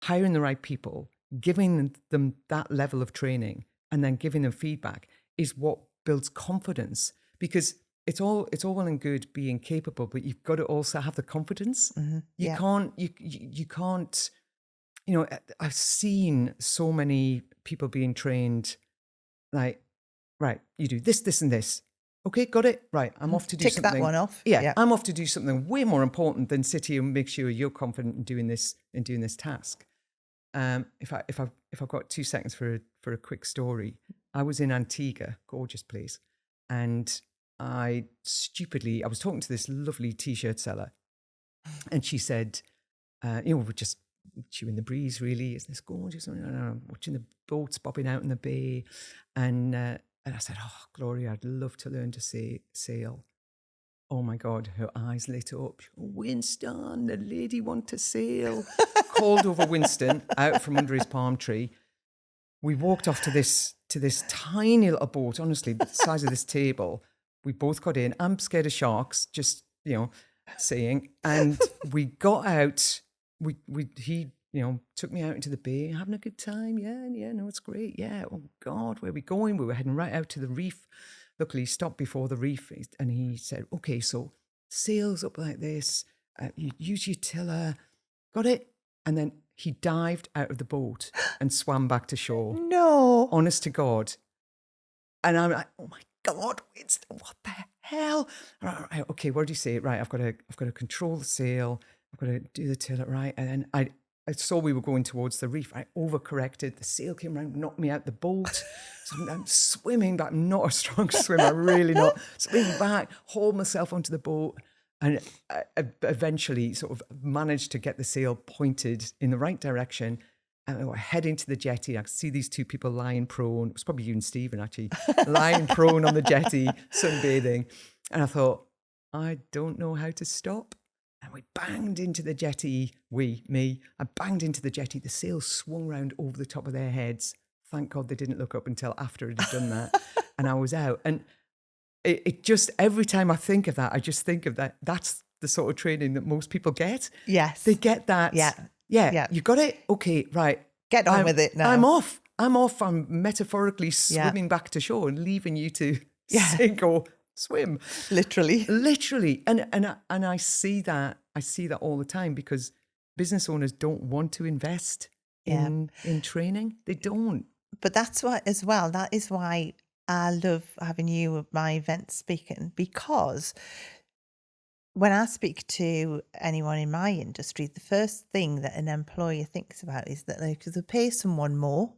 hiring the right people, giving them that level of training, and then giving them feedback is what builds confidence. Because it's all well and good being capable, but you've got to also have the confidence. You can't. You can't. I've seen so many people being trained, like, right, you do this, this, and this. Okay, got it. Right, I'm off to do something. Tick that one off. Yeah, I'm off to do something way more important than sit here and make sure you're confident in doing this task. If I've got 2 seconds for a quick story, I was in Antigua, gorgeous place, and I was talking to this lovely t-shirt seller, and she said, we're just chewing the breeze, really. Isn't this gorgeous? Watching the boats bobbing out in the bay, and I said, "Oh, Gloria, I'd love to learn to sail." Oh my God, her eyes lit up. Winston, the lady want to sail. Called over Winston out from under his palm tree. We walked off to this tiny little boat, honestly, the size of this table. We both got in. I'm scared of sharks, just, saying. And we got out. He took me out into the bay, having a good time. Yeah, no, it's great. Yeah, oh God, where are we going? We were heading right out to the reef. Luckily, he stopped before the reef, and he said, "Okay, so sails up like this. You use your tiller. Got it?" And then he dived out of the boat and swam back to shore. No. Honest to God. And I'm like, "Oh my God, Winston, what the hell?" Right, okay, what did you say? Right, I've got to control the sail. I've got to do the tiller, right? And then I saw we were going towards the reef. I overcorrected. The sail came around, knocked me out the boat. So I'm swimming back. I'm not a strong swimmer, really not. Swimming back, hauled myself onto the boat, and I eventually sort of managed to get the sail pointed in the right direction. And we were heading to the jetty. I could see these 2 people lying prone. It was probably you and Stephen, actually, lying prone on the jetty, sunbathing. And I thought, I don't know how to stop. And we banged into the jetty, I banged into the jetty. The sail swung round over the top of their heads. Thank God they didn't look up until after it had done that. And I was out. And it just, every time I think of that, I just think of that. That's the sort of training that most people get. Yes. They get that. Yeah. You got it? Okay, right. Get on with it now. I'm off. I'm metaphorically swimming back to shore and leaving you to sink or swim. Literally. And I see that all the time, because business owners don't want to invest in training. They don't. But that's why, as well, that is why I love having you at my events speaking, because when I speak to anyone in my industry, the first thing that an employer thinks about is that if they pay someone more,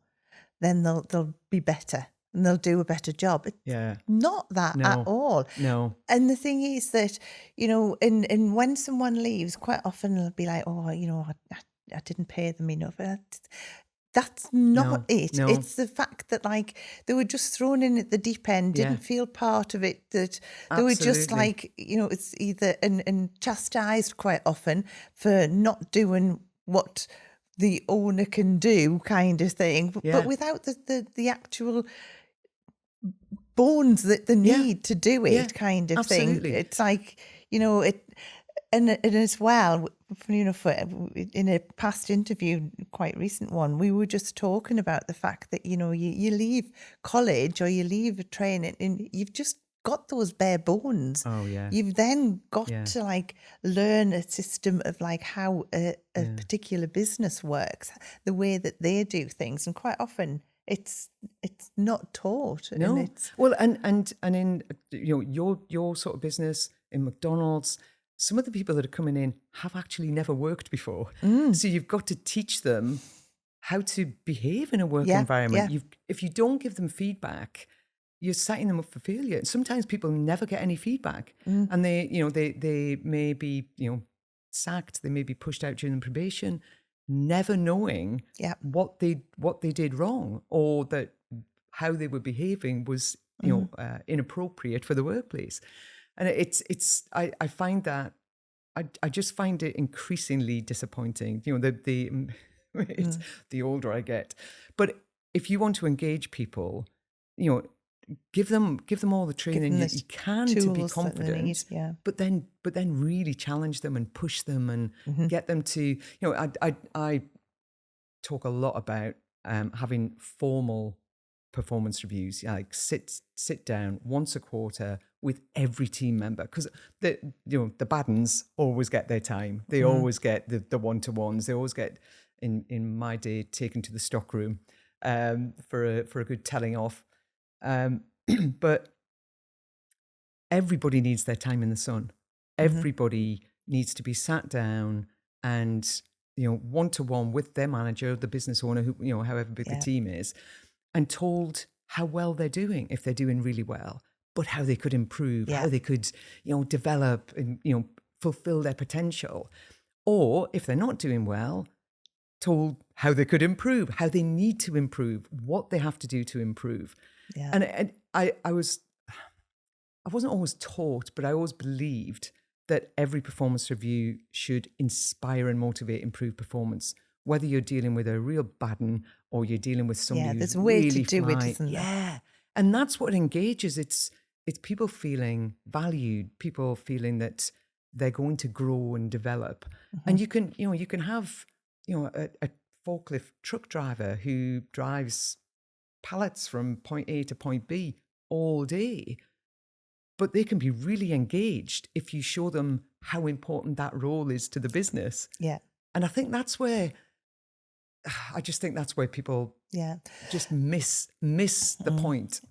then they'll be better and they'll do a better job. It's not that at all. No. And the thing is that, and when someone leaves, quite often they'll be like, "Oh, I didn't pay them enough." That's not it. No. It's the fact that, like, they were just thrown in at the deep end, didn't feel part of it, that they were just like, it's either and chastised quite often for not doing what the owner can do, kind of thing, but without the actual bones that they need to do it, kind of thing. It's like, and as well, in a past interview, quite recent one, we were just talking about the fact that, you leave college or you leave a training and you've just got those bare bones. Oh, yeah. You've then got to, like, learn a system of, like, how a particular business works, the way that they do things. And quite often it's not taught. No. And it's, well, and in, your sort of business, in McDonald's, some of the people that are coming in have actually never worked before. So you've got to teach them how to behave in a work environment. If you don't give them feedback, you're setting them up for failure. Sometimes people never get any feedback, and they may be sacked, they may be pushed out during probation, never knowing what they did wrong, or that how they were behaving was inappropriate for the workplace. And I find that I just find it increasingly disappointing. It's the older I get. But if you want to engage people, give them all the training that you can to be confident. But then really challenge them and push them and get them to. talk a lot about having formal performance reviews, like sit down once a quarter with every team member, because the bad uns always get their time. They always get the one-to-ones. They always get, in my day, taken to the stock room for a good telling off. But everybody needs their time in the sun. Everybody needs to be sat down and one-to-one with their manager, the business owner, who however big the team is, and told how well they're doing, if they're doing really well, but how they could improve, how they could, develop and, fulfill their potential. Or if they're not doing well, told how they could improve, how they need to improve, what they have to do to improve. Yeah. And I wasn't always taught, but I always believed that every performance review should inspire and motivate improved performance, whether you're dealing with a real bad one or you're dealing with somebody who's there's a way really to do it, isn't there? Yeah. And that's what engages. It's people feeling valued, people feeling that they're going to grow and develop. And you can have, a forklift truck driver who drives pallets from point A to point B all day, but they can be really engaged if you show them how important that role is to the business. Yeah. And I think that's where people just miss the point.